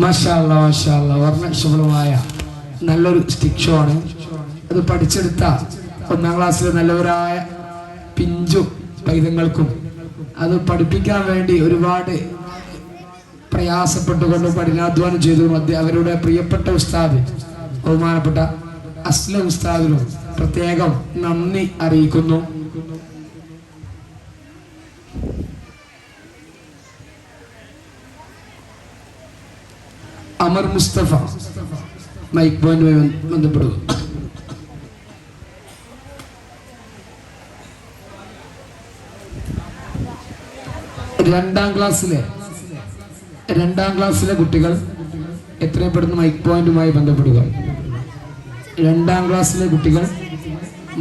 മാഷാഅല്ലാ മാഷാഅല്ലാ വർണ്ണശബളമായ നല്ലൊരു stick show ആണ്. അത് പഠിച്ചെടുത്ത 1ാം ക്ലാസ്സിലെ നല്ലവരായ പിഞ്ചു പൈതങ്ങൾക്കും അത് പഠിപ്പിക്കാൻ വേണ്ടി ഒരുപാട് പ്രയാസപ്പെട്ടുകൊണ്ടും കഠിനാധ്വാനം ചെയ്തും അവരുടെ പ്രിയപ്പെട്ട ഉസ്താദ് ബഹുമാനപ്പെട്ട അസ്ലം ഉസ്താദിനും പ്രത്യേകം നന്ദി അറിയിക്കുന്നു. അമർ മുസ്തഫ മൈക്ക് പോയിന്റുമായി ബന്ധപ്പെടുക. രണ്ടാം ക്ലാസ്സിലെ കുട്ടികൾ എത്രയും പെട്ടെന്ന് മൈക്ക് പോയിന്റുമായി ബന്ധപ്പെടുക. 2ാം ക്ലാസ്സിലെ കുട്ടികൾ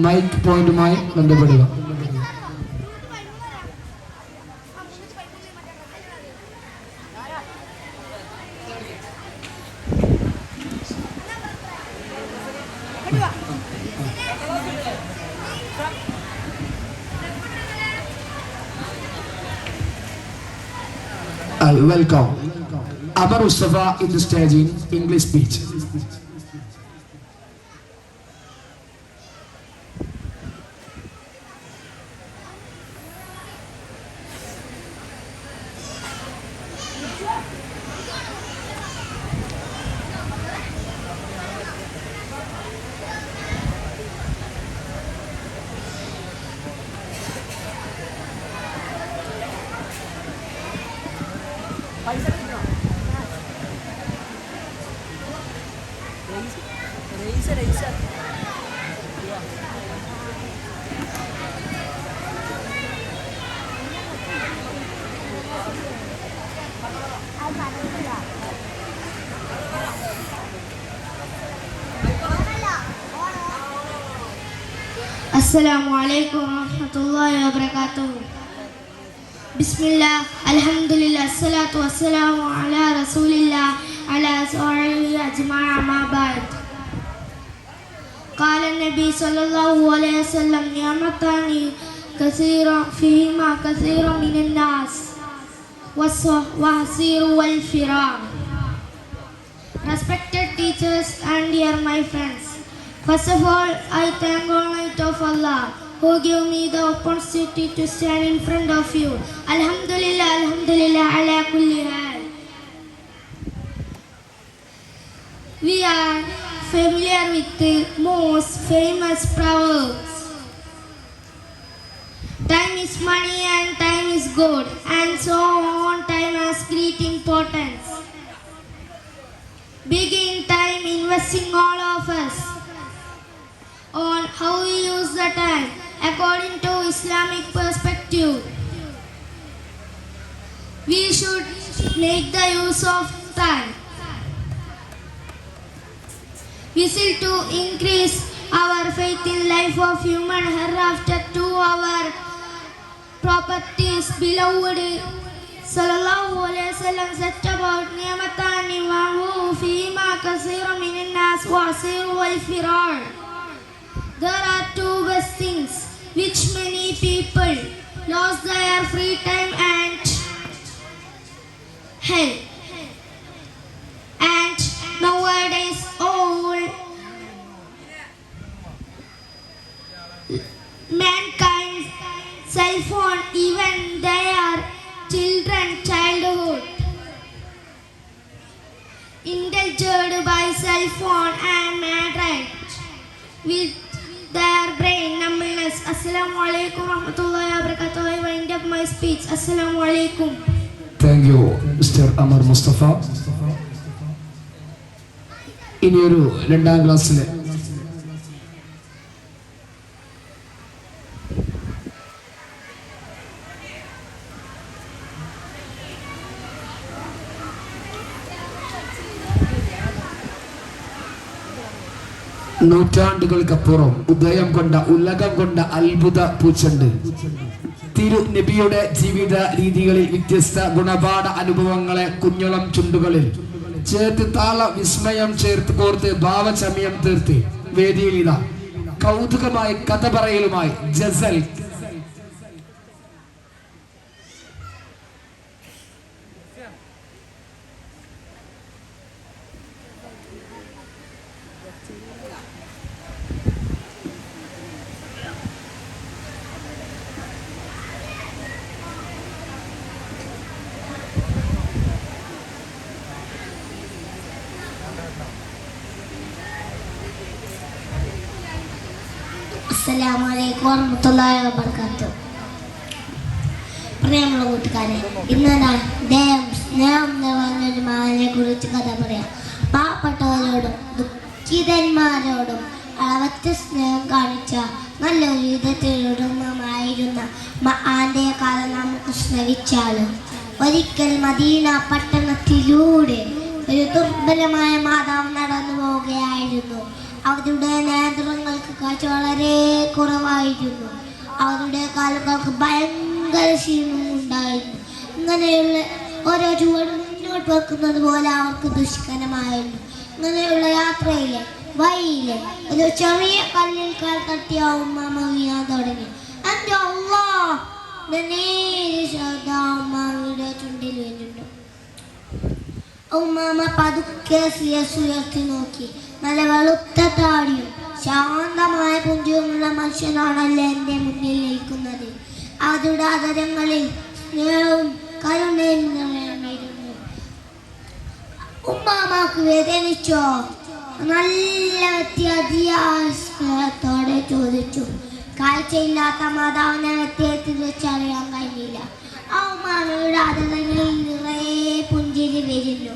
മൈക്ക് പോയിന്റുമായി ബന്ധപ്പെടുക. Welcome Amar Mustafa in the stage in English speech. Assalamu alaikum warahmatullahi wabarakatuh. Bismillah, alhamdulillah, salatu wassalamu ala rasulillah ala sahbihi ajma'a amma ba'd. Qala an-nabi sallallahu alayhi wa sallam ni'matani kathira fihima kathira minan nas was-wahsir wal-firam. Respected teachers and dear my friends, first of all, I thank Almighty of Allah who gave me the opportunity to stand in front of you. Alhamdulillah, alhamdulillah, ala kulli hal. We are familiar with the most famous proverbs. Time is money and time is gold, and so on. Time has great importance. Big in time investing all of us. how we use the time according to Islamic perspective. We should make the use of time. We should to increase our faith in life of human hereafter to our properties. Beloved sallallahu alaihi wasallam said about ni'matani wa hu fima kaseera minan nas wa asiru wal firar. There are two best things which many people lost their free time and health. And nowadays all mankind cell phone, even their children childhood indulged by cell phone and madrid with their brain numbness. Assalamu alaikum warahmatullahi wabarakatuh. I wind up my speech. Assalamu alaikum. Thank you, Mr. Amar Mustafa. ഇനിയൊരു 2ാം ക്ലാസ്സിലെ നൂറ്റാണ്ടുകൾക്കപ്പുറം ഉദയം കൊണ്ട ഉലകം കൊണ്ട അത്ഭുത പൂച്ചണ്ട്. തിരു നബിയുടെ ജീവിത രീതികളിൽ വ്യത്യസ്ത ഗുണപാഠ അനുഭവങ്ങളെ കുഞ്ഞോളം ചുണ്ടുകളിൽ ചേർത്ത് താള വിസ്മയം ചേർത്ത് കോർത്ത് ഭാവചമയം തീർത്ത് വേദിയിൽ ഇതാ കൗതുകമായി കഥ പറയലുമായി ജസൽ. അസ്സലാമു അലൈക്കും വറഹ്മത്തുള്ളാഹി വബറകാതുഹു. പ്രിയമുള്ള കൂട്ടുകാരെ, ഇന്ന് ഞാൻ സ്നേഹം നിറഞ്ഞൊരു മകനെ കുറിച്ച് കഥ പറയാം. പാവപ്പെട്ടവരോടും ദുഃഖിതന്മാരോടും അളവറ്റ സ്നേഹം കാണിച്ച നല്ലൊരു വിധത്തിലുടമമായിരുന്ന മഹാന്റെ കഥ നമുക്ക് ശ്രവിച്ചാലും. ഒരിക്കൽ മദീന പട്ടണത്തിലൂടെ ഒരു ദുർബലമായ മാതാവ് നടന്നു പോവുകയായിരുന്നു. അവരുടെ നേത്രങ്ങൾക്ക് കാഴ്ച വളരെ കുറവായിരുന്നു. അവരുടെ കാലുകൾക്ക് ഭയങ്കര ക്ഷീണവും ഉണ്ടായിരുന്നു. ഇങ്ങനെയുള്ള ഓരോ ചുവട് മുന്നോട്ട് വെക്കുന്നത് പോലെ അവർക്ക് ദുഷ്കരമായിരുന്നു. ഇങ്ങനെയുള്ള യാത്രയിലെ വഴിയിലെ ഒരു ചെറിയ കല്ലിൽ കാൽ തട്ടിയ ഉമ്മാമ വീഴാൻ തുടങ്ങി. എൻ്റെ അല്ലാഹ്, ഉമ്മാമയുടെ ചുണ്ടിൽ വീണിട്ടുണ്ട്. ഉമ്മാമ പതുക്കെ ഉയർത്തി നോക്കി. നല്ല വെളുത്ത താടിയും ശാന്തമായ പുഞ്ചിരിയുമുള്ള മനുഷ്യനാണല്ലോ എൻ്റെ മുന്നിൽ നിൽക്കുന്നത്. അവരുടെ അതരങ്ങളിൽ സ്നേഹവും കരുണയും നിറഞ്ഞിരുന്നു. ഉമ്മാമാക്ക് വേദനിച്ചോ? നല്ല അതിയായ സ്നേഹത്തോടെ ചോദിച്ചു. കാഴ്ചയില്ലാത്ത മാതാവിനെ വ്യക്തിയെ തിരിച്ചറിയാൻ കഴിഞ്ഞില്ല. ആ ഉമ്മാമയുടെ അതരങ്ങളിൽ നിറയെ പുഞ്ചിരി വരുന്നു.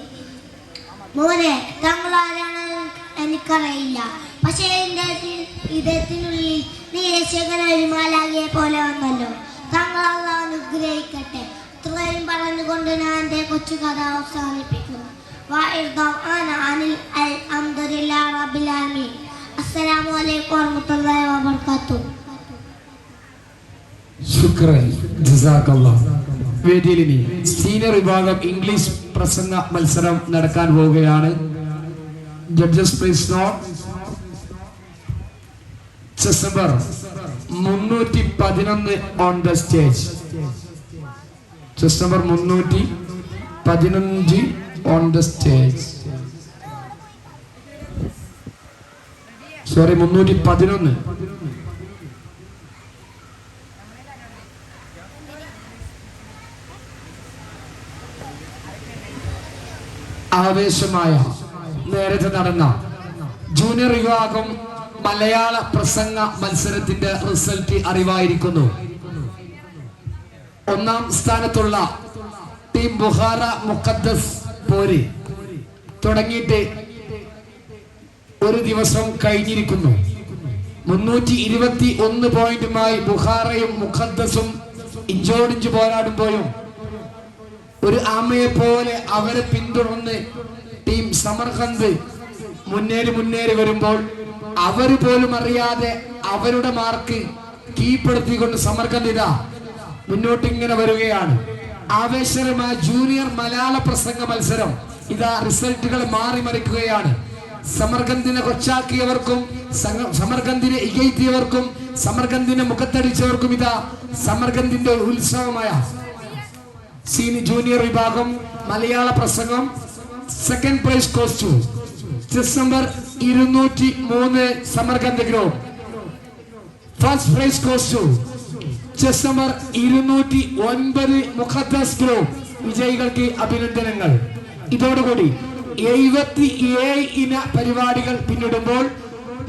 മോനെ, താങ്കൾ ആരാണ് എനിക്കറിയില്ല, പക്ഷേ എൻ്റെ ഇതത്തിനുള്ളിൽ നീ രക്ഷകനായ മാലാഖയെ പോലെ വന്നല്ലോ. താങ്കൾ അല്ലാഹു അനുഗ്രഹിക്കട്ടെ. ഇത്രയും പറഞ്ഞുകൊണ്ട് ഞാൻ എൻ്റെ കൊച്ചു കഥ അവസാനിപ്പിക്കുന്നു. അസ്സലാമു അലൈക്കും വറഹ്മത്തുള്ളാഹി വബറകാതുഹു. ശുക്രൻ, ജസാക്കല്ലാഹ്. വേദിയിൽ ഇനി സീനിയർ വിഭാഗം ഇംഗ്ലീഷ് പ്രസംഗ മത്സരം നടക്കാൻ പോവുകയാണ്. Judges please note. Chess number 311 on the stage. Chess number 315 on the stage. Sorry, 311. ആവേശമായ നേരത്തെ നടന്ന ജൂനിയർ വിഭാഗം മലയാള പ്രസംഗ മത്സരത്തിന്റെ റിസൾട്ട് അറിവായിരിക്കുന്നു. 1ാം സ്ഥാനത്തുള്ള ടീം ബുഹാറ മുഖദ്ദസ് പോര് തുടങ്ങിയിട്ട് ഒരു ദിവസം കഴിഞ്ഞിരിക്കുന്നു. 321 പോയിന്റുമായി ബുഖാറയും മുഖദ്ദസും ഇഞ്ചോടിഞ്ച് പോരാടുമ്പോഴും ഒരു ആമയെ പോലെ അവരെ പിന്തുടർന്ന് ടീം സമർഖന്ദ് മുന്നേറി വരുമ്പോൾ അവർ പോലും അറിയാതെ അവരുടെ മാർക്ക് കീഴ്പ്പെടുത്തിക്കൊണ്ട് സമർഖന്ദ് ഇതാ മുന്നോട്ട് ഇങ്ങനെ വരികയാണ്. ആവേശകരമായ ജൂനിയർ മലയാള പ്രസംഗ മത്സരം ഇതാ റിസൾട്ടുകൾ മാറിമറിക്കുകയാണ്. സമർഖന്ദിനെ കൊച്ചാക്കിയവർക്കും സമർഖന്ദിനെ ഇകഴ്ത്തിയവർക്കും സമർഖന്ദിനെ മുഖത്തടിച്ചവർക്കും ഇതാ സമർഖന്ദിന്റെ ഉത്സവമായ ജൂനിയർ വിഭാഗം മലയാള പ്രസംഗം സെക്കൻഡ് പ്രൈസ് കോസ്റ്റു chest number 203 Samarkand group. First prize കോസ്റ്റു ചെസ് നമ്പർ 209 മുഖദ്ദസ് ഗ്രൂപ്പ്. വിജയികൾക്ക് അഭിനന്ദനങ്ങൾ. ഇതോടുകൂടി 77 ഇന പരിപാടികൾ പിന്നിടുമ്പോൾ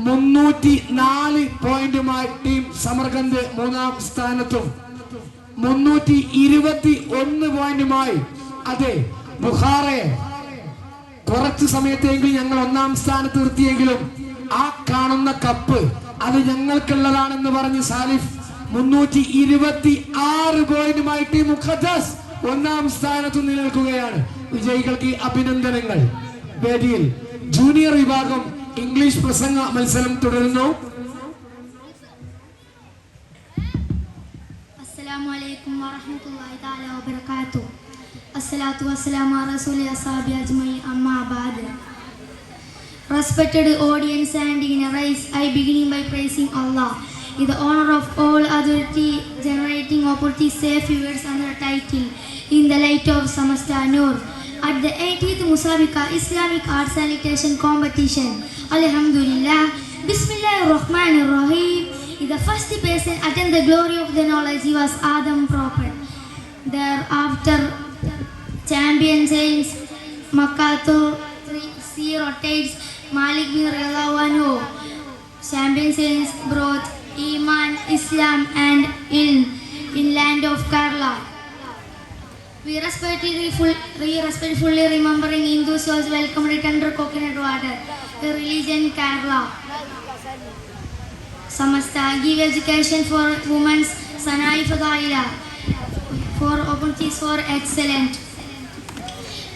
304 പോയിന്റുമായി ടീം സമർഖന്ദ് 3-ാം സ്ഥാനത്തും 321 പോയിന്റുമായി അതെ ബുഖാറയെ കുറച്ചു സമയത്തെങ്കിലും ഞങ്ങൾ 1-ാം സ്ഥാനത്ത് നിർത്തിയെങ്കിലും ആ കാണുന്ന കപ്പ് അത് ഞങ്ങൾക്കുള്ളതാണെന്ന് പറഞ്ഞ് സാലിഫ് 326 പോയിന്റുമായി ടീം മുഖദ്ദസ് 1-ാം സ്ഥാനത്ത് നിലനിൽക്കുകയാണ്. വിജയികൾക്ക് അഭിനന്ദനങ്ങൾ. വേദിയിൽ ജൂനിയർ വിഭാഗം ഇംഗ്ലീഷ് പ്രസംഗ മത്സരം തുടരുന്നു. അസ്സലാമു അലൈക്കും വറഹ്മത്തുള്ളാഹി തആല വബറകാതുഹു. അസ്സലാത്തു വസ്സലാമു അലാ റസൂലി അസ്ഹാബി അജ്മഈൻ അമ്മാ ബഅദ്. Respected audience and dignitaries, I begin by praising Allah, in the honor of all authority, generating opportunity, say few words under the title, in the light of Samasta Noor. At the 80th Musabika Islamic Art Sanitation Competition, Alhamdulillah, Bismillahirrahmanirrahim. The first person attained the glory of the knowledge, he was Adam Prophet. Thereafter, champion saints Makato C rotates Malik bin Riyadhullah anhu. Champion saints brought Iman, Islam and Ilm in land of Kerala. We respectfully remembering Hindus was welcomed tender coconut water, the religion Kerala. Samasta give education for women's Sanai Fadaila, for opportunities for excellent.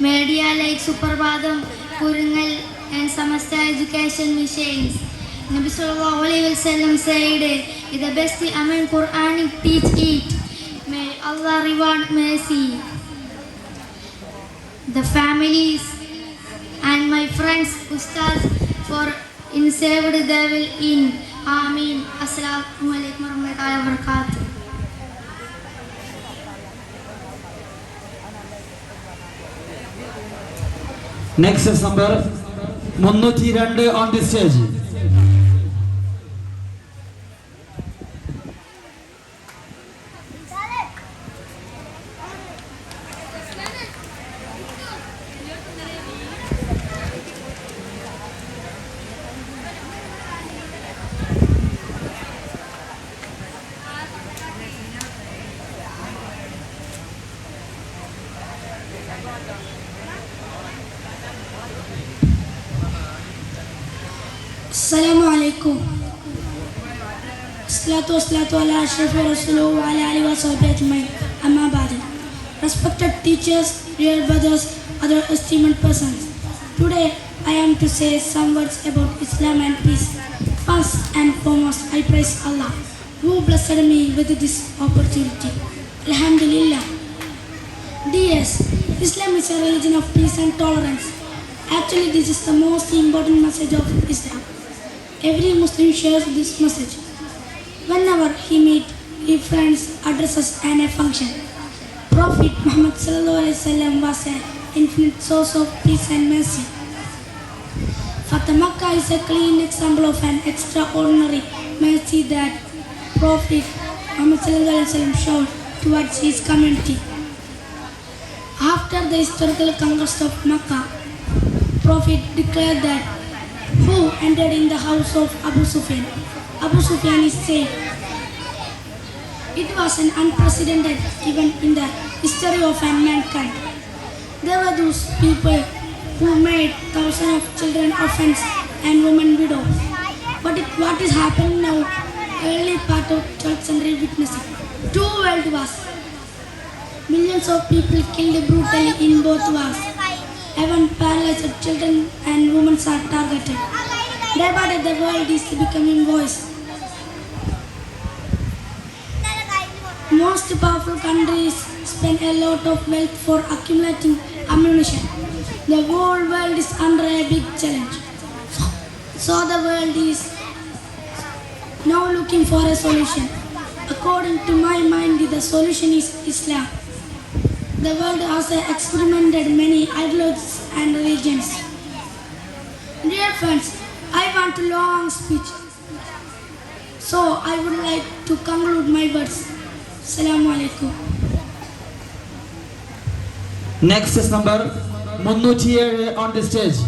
Media like Suprabhadam, Kurungal and Samasta education missions. Nabi sallallahu alaihi wasallam said, "The best among Quranic teach it. May Allah reward mercy." The families and my friends, Ustaz, for in saved they will in. Ameen. Assalamu alaikum warahmatullahi wabarakatuh. Next is number 302 on the stage. Assalamu alaikum. Salatu ala ashrafi rasulullah wa ala alihi wa sahbihi ajma'in. Amma ba'd. Respected teachers, dear brothers, other esteemed persons. Today I am to say some words about Islam and peace. First and foremost, I praise Allah who blessed me with this opportunity. Alhamdulillah. Dears, Islam is a religion of peace and tolerance. Actually, this is the most important message of Islam. Every Muslim shares this message. Whenever he meets his friends, addresses and a function. Prophet Muhammad sallallahu alaihi wasallam was an infinite source of peace and mercy. Fatah Makkah is a clean example of an extraordinary mercy that Prophet Muhammad sallallahu alaihi wasallam showed towards his community. After the historical conquest of Makkah, Prophet declared that who entered in the house of Abu Sufyan? Abu Sufyan is safe. It was an unprecedented event in the history of mankind. There were those people who made thousands of children orphans and women widows. what is happening now? Early part of 12th century witnessing 2 world wars. Millions of people killed brutally in both wars. Even paralyzed children and women are targeted. Day by day, the world is becoming worse. Most powerful countries spend a lot of wealth for accumulating ammunition. The whole world is under a big challenge. So the world is now looking for a solution. According to my mind, the solution is Islam. The world has experimented many ideologies and religions. Dear friends, I want a long speech. So I would like to conclude my words. Assalamu alaikum. Next is number 307 on the stage.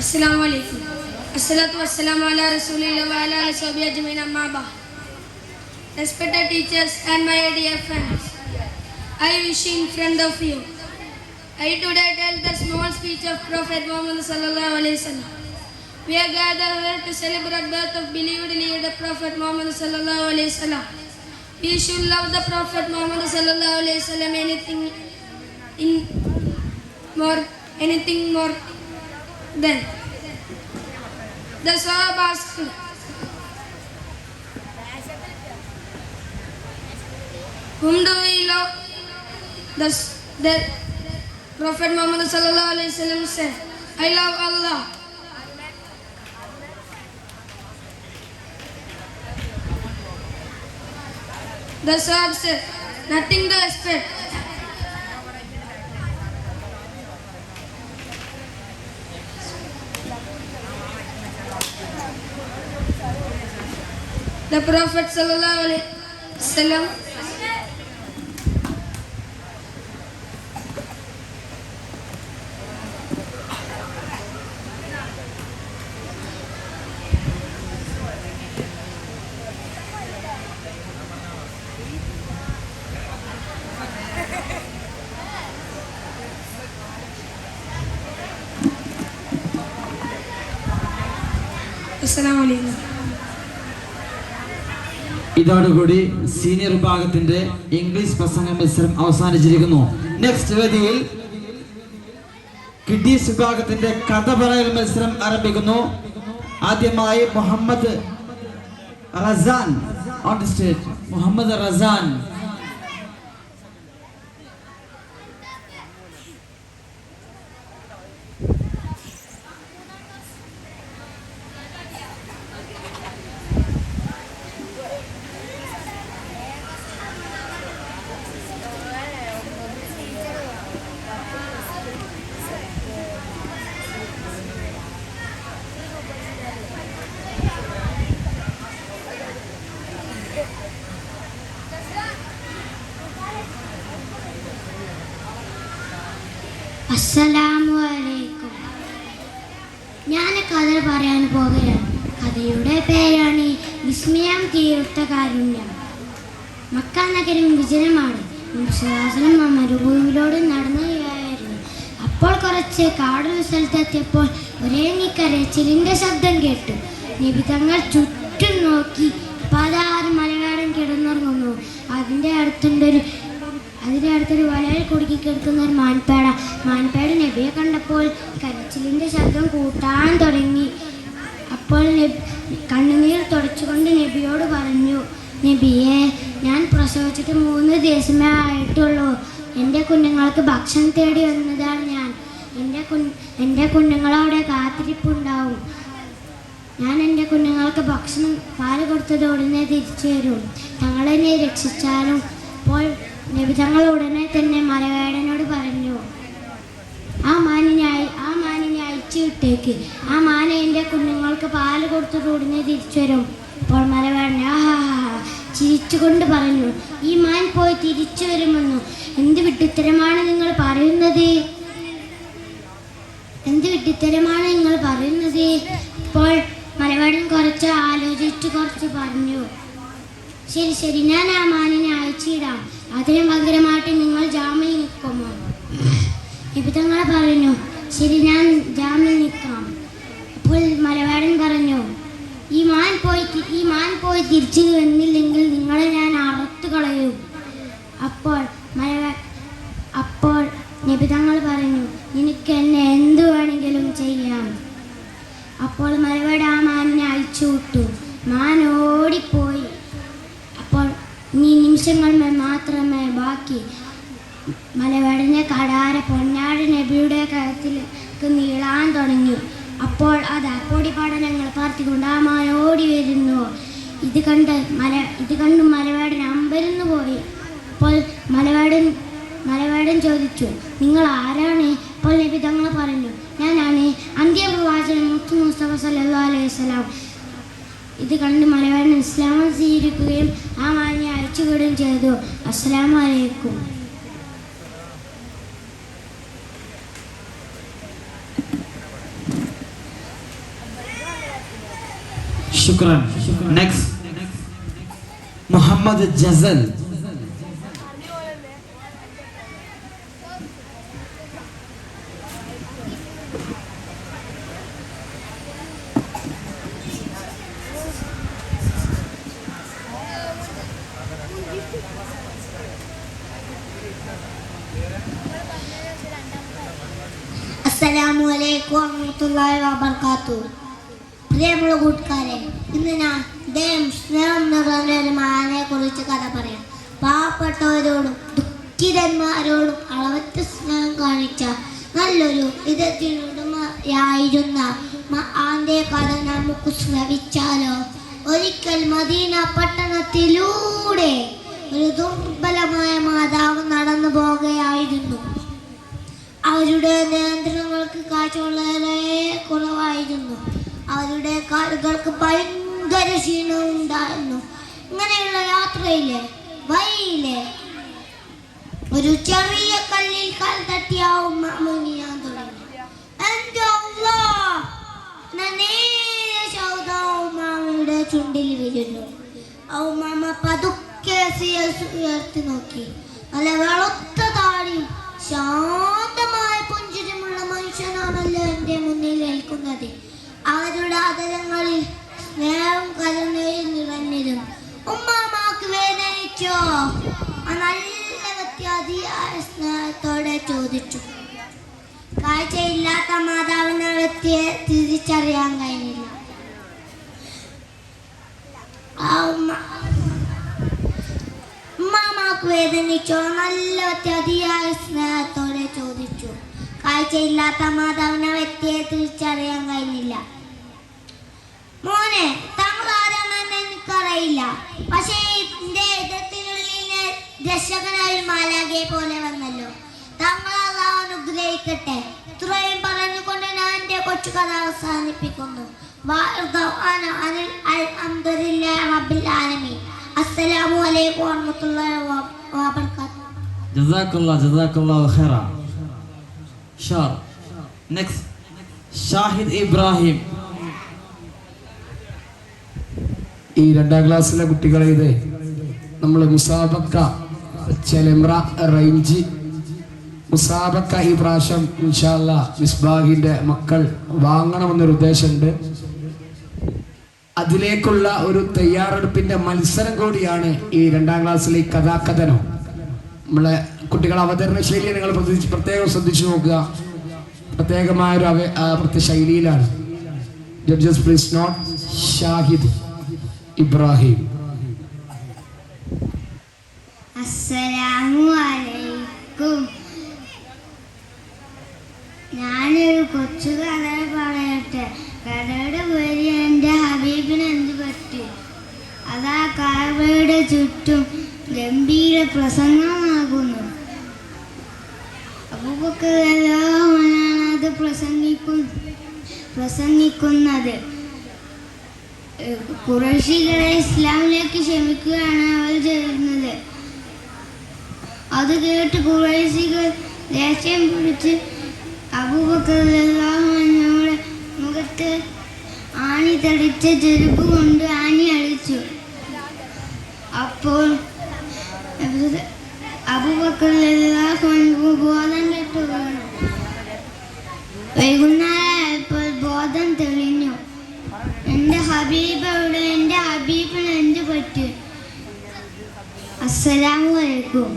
Assalamu alaikum. Assalatu wassalamu ala rasulillah wa ala alihi wa ajma'in amma ba'd. Respected teachers and my dear friends, I wish in front of you. I today tell the small speech of Prophet Muhammad sallallahu alaihi wasallam. We are gathered here to celebrate birth of believed leader Prophet Muhammad sallallahu alaihi wasallam. We should love the Prophet Muhammad sallallahu alaihi wasallam anything more than. The Sahaba asked, whom do we love? The Prophet Muhammad sallallahu alaihi wasallam said, I love Allah. The Sahaba said, nothing to expect. The Prophet sallallahu alaihi wasallam Assalamu alaikum. ഇതോടുകൂടി senior വിഭാഗത്തിന്റെ English പ്രസംഗ മത്സരം അവസാനിച്ചിരിക്കുന്നു. Next വേദിയിൽ kiddies വിഭാഗത്തിന്റെ കഥ പറയൽ മത്സരം ആരംഭിക്കുന്നു. ആദ്യമായി Muhammad Razan on the stage. Muhammad Razan. അസ്സലാമു അലൈക്കും. ഞാൻ കഥ പറയാൻ പോകുകയാണ്. കഥയുടെ പേരാണ് വിസ്മയം തീർത്ത കാരുണ്യം. മക്ക നഗരം വിജനമാണ്. ശാസനം മരുഭൂമിയിലൂടെ നടന്നുകയായിരുന്നു. അപ്പോൾ കുറച്ച് കാടുള്ള സ്ഥലത്തെത്തിയപ്പോൾ ഒരേ കരച്ചിലിൻ്റെ ശബ്ദം കേട്ടു. നബി തങ്ങൾ ചുറ്റും നോക്കി 16 മലയാളം കിടന്നുറങ്ങുന്നു. അതിൻ്റെ അടുത്തൊരു വലയിൽ കുടുക്കി കിടക്കുന്ന ഒരു മാൻപേട നബിയെ കണ്ടപ്പോൾ കരച്ചിലിൻ്റെ ശബ്ദം കൂട്ടാൻ തുടങ്ങി. അപ്പോൾ കണ്ണുനീർ തുടച്ചുകൊണ്ട് നബിയോട് പറഞ്ഞു, നബിയെ, ഞാൻ പ്രസവിച്ചിട്ട് 3 ദിവസമേ ആയിട്ടുള്ളൂ. എൻ്റെ കുഞ്ഞുങ്ങൾക്ക് ഭക്ഷണം തേടി വന്നതാണ് ഞാൻ. എൻ്റെ കുഞ്ഞുങ്ങളവിടെ കാത്തിരിപ്പുണ്ടാവും. ഞാൻ എൻ്റെ കുഞ്ഞുങ്ങൾക്ക് ഭക്ഷണം പാല് കൊടുത്തത് ഉടനെ തിരിച്ചു വരും. തങ്ങളെന്നെ രക്ഷിച്ചാലും. അപ്പോൾ നബി തങ്ങൾ ഉടനെ തന്നെ മലവേടനോട് പറഞ്ഞു, ആ മാനിനെ അയച്ചു വിട്ടേക്ക്. ആ മാന എൻ്റെ കുഞ്ഞുങ്ങൾക്ക് പാല് കൊടുത്തിട്ട് ഉടനെ തിരിച്ചു വരും. അപ്പോൾ മലവേടൻ ചിരിച്ചുകൊണ്ട് പറഞ്ഞു, ഈ മാൻ പോയി തിരിച്ചു വരുമെന്നു എന്ത് വിഡ്ഢിത്തരമാണ് നിങ്ങൾ പറയുന്നത്? എന്ത് വിഡ്ഢിത്തരമാണ് നിങ്ങൾ പറയുന്നത്? ഇപ്പോൾ മലയാളം കുറച്ച് ആലോചിച്ച് കുറച്ച് പറഞ്ഞു. ശരി ശരി, ഞാൻ ആ മാനിനെ അയച്ചിടാം. അതിന് പകരമായിട്ട് നിങ്ങൾ ജാമ്യം നിൽക്കുമോ? നിബിതങ്ങൾ പറഞ്ഞു, ശരി, ഞാൻ ജാമ്യം നിൽക്കാം. അപ്പോൾ മലയാളം പറഞ്ഞു, ഈ മാൻ പോയി തിരിച്ചു വന്നില്ലെങ്കിൽ നിങ്ങളെ ഞാൻ അറുത്തു കളയും. അപ്പോൾ നിബിതങ്ങൾ പറഞ്ഞു, നിനക്ക് എന്നെ എന്തു വേണമെങ്കിലും ചെയ്യാം. അപ്പോൾ മലവേട് ആ മാനിനെ അയച്ചു വിട്ടു. മാൻ ഓടിപ്പോയി. അപ്പോൾ ഇനി നിമിഷങ്ങൾ മാത്രമേ ബാക്കി. മലവേടിനെ കടാര പൊന്നാട് നബിയുടെ കഴുത്തിലേക്ക് നീളാൻ തുടങ്ങി. അപ്പോൾ അത് പൊടിപടലങ്ങൾ പറത്തിക്കൊണ്ട് ആ മാൻ ഓടി വരുന്നു. ഇത് കണ്ട് മലവേടൻ അമ്പരന്ന് പോയി. അപ്പോൾ മലവേടൻ ചോദിച്ചു, നിങ്ങൾ ആരാണ്? അപ്പോൾ നബി തങ്ങൾ പറഞ്ഞു, ഞാനാണ് അന്ത്യപ്രവാചകൻ മുത്ത് മുസ്തഫ സല്ലല്ലാഹു അലൈഹി വസല്ലം. ഇത് കണ്ട് മലവേടൻ ഇസ്ലാം സ്വീകരിക്കുകയും ആ മാനിനെ അയച്ചുവിടുകയും ചെയ്തു. അസ്സലാമു അലൈക്കും. ശുക്രൻ. നെക്സ്റ്റ് മുഹമ്മദ് ജസൽ. അസ്സലാമു അലൈക്കും വറഹ്മത്തുള്ളാഹി വബറകാതുഹു. പ്രിയമുള്ള കൂട്ടുകാരെ, ഇന്ന് ഞാൻ സ്നേഹം നിറഞ്ഞ ഒരു മാനിനെ കുറിച്ച് കഥ പറയാം. പാവപ്പെട്ടവരോടും ദുഃഖിതന്മാരോടും അളവറ്റ സ്നേഹം കാണിച്ച നല്ലൊരു വിധത്തിനുടമയായിരുന്ന ആന്റെ കഥ നമുക്ക് ശ്രവിച്ചാലോ? ഒരിക്കൽ മദീന പട്ടണത്തിലൂടെ ഒരു ദുർബലമായ മാതാവ് നടന്നു പോകുകയായിരുന്നു. അവരുടെ നിയന്ത്രണങ്ങൾക്ക് കാഴ്ച വളരെ കുറവായിരുന്നു. അവരുടെ കാലുകൾക്ക് ഭയങ്കര ക്ഷീണവും ഉണ്ടായിരുന്നു. ഇങ്ങനെയുള്ള യാത്രയിലെ വഴിയിലെ ഒരു ചെറിയ കല്ലിൽ കാൽ തട്ടിയ ഉമ്മ മുങ്ങിയാൻ തുടങ്ങി. എന്റെ അല്ലാഹ്! ഉമ്മാമയുടെ ചുണ്ടിൽ വീഴുന്നു. ഉമ്മാമ പതുക്കെ ഉയർത്തി നോക്കി. നല്ല വെളുത്ത താടിയും ശാന്തമായ പുഞ്ചിരിമുള്ള മനുഷ്യനാണല്ലോ എൻ്റെ മുന്നിൽ നിൽക്കുന്നത്. അവരുടെ ആദരങ്ങളിൽ സ്നേഹം കരുണയും നിറഞ്ഞിരുന്നു. ഉമ്മാമാക്ക് വേദനിച്ചോ? നല്ല വ്യക്തിയായ സ്നേഹത്തോടെ ചോദിച്ചു. കാഴ്ചയില്ലാത്ത മാതാവിനെ വ്യക്തിയെ തിരിച്ചറിയാൻ കഴിഞ്ഞില്ല. ഉമ്മാമാക്ക് വേദനിച്ചോ? നല്ല വ്യക്തിയായ സ്നേഹത്തോടെ ചോദിച്ചു. കാഴ്ചയില്ലാത്ത മാതാവിനെ വ്യക്തിയെ തിരിച്ചറിയാൻ കഴിഞ്ഞില്ല. മോനെ, താങ്കൾ ആരാണെന്ന് എനിക്കറിയില്ല. പക്ഷേ എന്റെ ഇടത്തിനുള്ളിലെ രക്ഷകനായ മാലാഖയെ പോലെ വന്നല്ലോ. താങ്കൾ അല്ലാഹു അനുഗ്രഹിക്കട്ടെ. ഇത്രയും പറഞ്ഞുകൊണ്ട് ഞാൻ എന്റെ കൊച്ചു കഥ അവസാനിപ്പിക്കുന്നു. അസ്സലാമു അലൈക്കും വറഹ്മത്തുള്ളാഹി വബറകാതുഹു. ജസാക്കല്ലാഹു ഖൈറ. നെക്സ്റ്റ് ഷാഹിദ് ഇബ്രാഹിം. ഈ 2ാം ക്ലാസ്സിലെ കുട്ടികളെ ഇത് നമ്മൾ മുസാബക്ക ചെലമ്ര റേഞ്ച് മുസാബക്ക ഈ പ്രാവശ്യം ഇൻഷാ അല്ലാഹ് മിസ്ബാഹിന്റെ മക്കൾ വാങ്ങണമെന്നൊരു ഉദ്ദേശമുണ്ട്. അതിലേക്കുള്ള ഒരു തയ്യാറെടുപ്പിന്റെ മത്സരം കൂടിയാണ് ഈ 2ാം ക്ലാസ്സിലെ ഈ കഥാകഥനം. നമ്മളെ കുട്ടികളെ അവതരണ ശൈലിയെ നിങ്ങൾ പ്രത്യേകം ശ്രദ്ധിച്ചു നോക്കുക. പ്രത്യേകമായ ഒരു ശൈലിയിലാണ്. Judges please note. Shahid Ibrahim. അസ്സലാമു അലൈക്കും. ഞാനൊരു കൊച്ചു കഥ പറയട്ടെ. കഥയുടെ പേര് എൻ്റെ ഹബീബിന് എന്ത് പറ്റി. അതാ കാബയുടെ ചുറ്റും ഗംഭീര പ്രസംഗമാകുന്നു. അബൂബക്കർ പ്രസംഗിക്കുന്നത്. ഖുറൈശികളെ ഇസ്ലാമിലേക്ക് ക്ഷമിക്കുകയാണ് അവർ ചെയ്യുന്നത്. അത് കേട്ട് ഖുറൈശികൾ ദേഷ്യം പിടിച്ച് അബൂബക്കർ റളിയല്ലാഹു അൻഹുവിന്റെ മുഖത്ത് ആണി തടിച്ച ചെരുപ്പ് കൊണ്ട് ആണി അടിച്ചു. അപ്പോൾ അബൂബക്കർ റളിയല്ലാഹു അൻഹു ബോധം കെട്ടു വീണു. വൈകുന്നേരമായപ്പോൾ ബോധം തെളിഞ്ഞു. എൻ്റെ ഹബീബ് എവിടെ? എൻ്റെ ഹബീബിന് എന്ത് പറ്റി? അസ്സലാമു അലൈക്കും.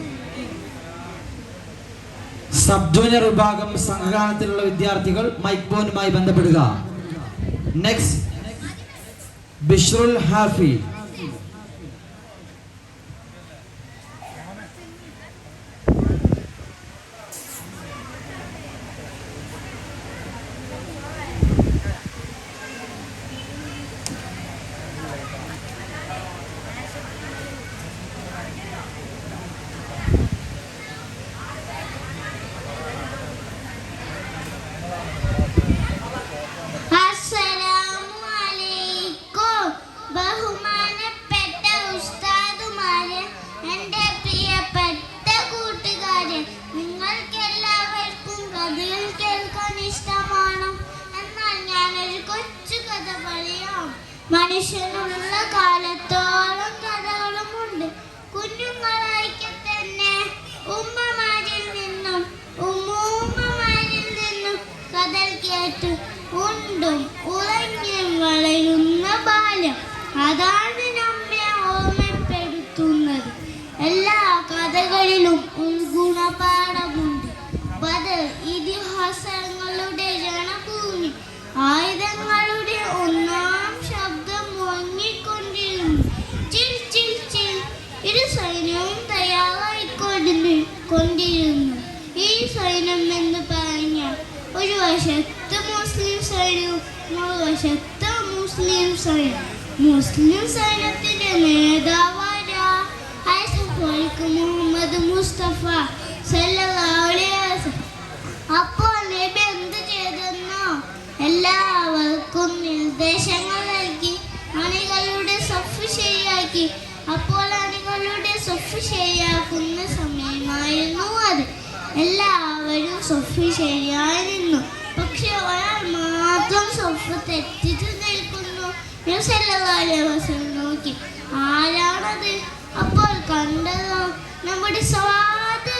സബ് ജൂനിയർ വിഭാഗം സംഘഗാനത്തിലുള്ള വിദ്യാർത്ഥികൾ മൈക്ക് ബോനുമായി ബന്ധപ്പെടുക. നെക്സ്റ്റ് ബിഷ്റുൽ ഹാഫി. മനുഷ്യനുള്ള കാലത്തോളം കഥകളുമുണ്ട്. കുഞ്ഞുങ്ങളായിക്കെ തന്നെ ഉമ്മമാരിൽ നിന്നും ഉമ്മൂമ്മമാരിൽ നിന്നും കഥ കേട്ട് ഉണ്ടും ഉറങ്ങിയും വളരുന്ന ബാല്യം. അതാണ് നമ്മെ ഓർമ്മപ്പെടുത്തുന്നത്. എല്ലാ കഥകളിലും ഒരു ഗുണപാഠമുണ്ട്. ബദർ ഇതിഹാസങ്ങളുടെ രണഭൂമി. ആയുധങ്ങളുടെ ഒന്നാം ശബ്ദം മുഴങ്ങിക്കൊണ്ടിരുന്നു. ചിൽ ചിൽ ചിൽ. ഇരു സൈന്യവും തയ്യാറായിക്കൊണ്ടിരുന്നു. ഈ സൈന്യം എന്ന് പറഞ്ഞാൽ ഒരു വശത്ത് മുസ്ലിം സൈന്യവും മറുവശത്ത് മുസ്ലിം സൈന്യം. മുസ്ലിം സൈന്യത്തിന്റെ നേതാവായ മുഹമ്മദ് മുസ്തഫ സല്ലല്ലാഹു അലൈഹി വസല്ലം. അപ്പോൾ നബി എന്ത് ചെയ്തെന്നോ? എല്ലാവർക്കും നിർദ്ദേശങ്ങൾ നൽകി അണികളുടെ സഫ് ശരിയാക്കി. അപ്പോൾ അണികളുടെ സഫ് ശരിയാക്കുന്ന സമയമായിരുന്നു അത്. എല്ലാവരും സഫ് ശരിയായി നിന്നു. പക്ഷെ ഒരാൾ മാത്രം സഫ് തെറ്റിച്ച് നിൽക്കുന്നു. നബി സല്ലല്ലാഹു അലൈഹി വസല്ലം നോക്കി. ആരാണത്? അപ്പോൾ കണ്ടതോ നമ്മുടെ സവാദ്.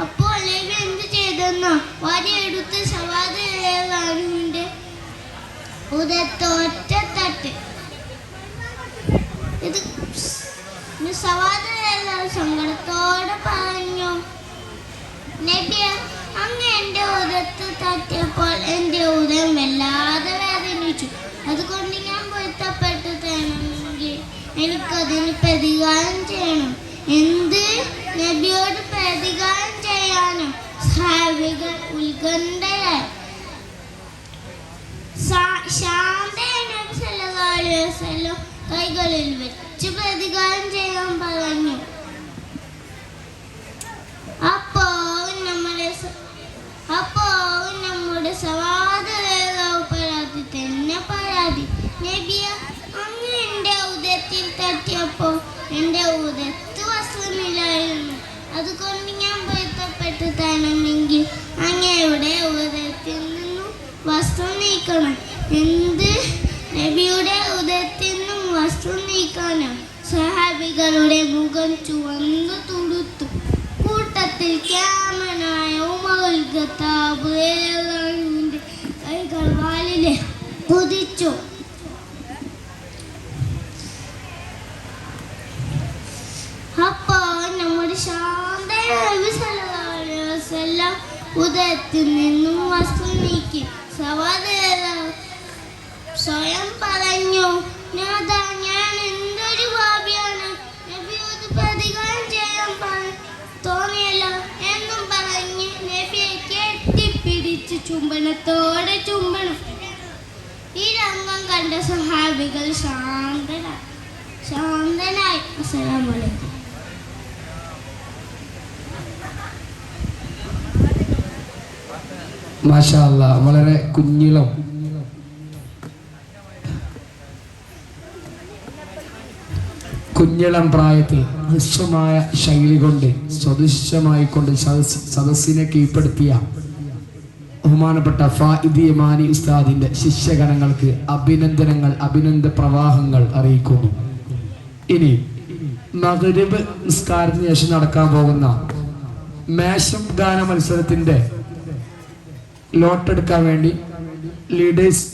അപ്പോൾ നബി എന്ത് ചെയ്തെന്നോ? വടിയെടുത്ത് സവാദിന്റെ ഉദരത്തൊറ്റ തട്ട്. ഇത് സവാദ് സങ്കടത്തോടെ പറഞ്ഞു, നബിയെ, അങ്ങ് എൻ്റെ ഉദരത്ത് തട്ടിയപ്പോൾ എൻ്റെ ഉദരം വല്ലാതെ വേദനിച്ചു. അതുകൊണ്ട് ഞാൻ പൊരുത്തപ്പെട്ടു തരണമെങ്കിൽ എനിക്കതിന് പ്രതികാരം ചെയ്യണം. എന്ത്? നബിയോട് പ്രതികാരം ചെയ്യാനോ? സഹാബികൾ ഉത്കണ്ഠരായി. ശാന്തയായ നബി സല്ലല്ലാഹു അലൈഹി വസല്ലം കൈകളിൽ വെച്ച് പ്രതികാരം ചെയ്യാൻ പറഞ്ഞു. അപ്പോൾ നമ്മുടെ സവാദ പരാതി തന്നെ പരാതി. നബിയെ, അങ്ങ് എൻ്റെ ഉദരത്തിൽ തട്ടിയപ്പോൾ എൻ്റെ ഉദരത്ത് വസ്ത്രമില്ലായിരുന്നു. അതുകൊണ്ട് ഞാൻ പൊരുത്തപ്പെട്ടു തരണമെങ്കിൽ അങ്ങയുടെ ഉദരത്തിൽ നിന്നും വസ്ത്രം നീക്കണം. എന്ത്? നബിയുടെ ഉദരത്തിൽ നിന്നും വസ്ത്രം നീക്കാനോ? സഹാബികളുടെ മുഖം ചുവന്നു തുടുത്തു. കൂട്ടത്തിൽ ക്യാമനായ ഉമറുൽ ഖത്താബ് കൈകൾ വാലിലെ കുതിച്ചു. അപ്പോൾ നമ്മുടെ ശാന്തയായ നബി സല്ലല്ലാഹു അലൈഹി വസല്ലം ഉദരത്തിൽ നിന്നും വസ്ത്രം നീക്കി. സവാദ് സ്വയം പറഞ്ഞു, നാഥാ, ഞാൻ എന്തൊരു പാപിയാണ്. നബിയോട് പ്രതികാരം ചെയ്യാൻ തോന്നിയല്ലോ എന്നും പറഞ്ഞ് നബിയെ കെട്ടിപ്പിടിച്ച് ചുംബനത്തോടെ ചുംബനം. ഈ രംഗം കണ്ട സഹാബികൾ ശാന്തനായി. അസ്സലാമു അലൈക്കും. മാഷാ അല്ലാഹ്, വളരെ കുഞ്ഞിളം കുഞ്ഞിളം പ്രായത്തിൽ ഹ്രസ്വമായ ശൈലി കൊണ്ട് സ്വദൃശ്യമായി കൊണ്ട് സദസ്സിനെ കീഴ്പ്പെടുത്തിയ ബഹുമാനപ്പെട്ട ഫായിദി യമാനി ഉസ്താദിന്റെ ശിഷ്യഗണങ്ങൾക്ക് അഭിനന്ദനങ്ങൾ, അഭിനന്ദ പ്രവാഹങ്ങൾ അറിയിക്കുന്നു. ഇനി മഗ്രിബ് നിസ്കാരത്തിന് ശേഷം നടക്കാൻ പോകുന്ന മേശം ഗാന മത്സരത്തിന്റെ ലോട്ടെടുക്കാൻ വേണ്ടി ലീഡേഴ്സ്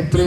എത്ര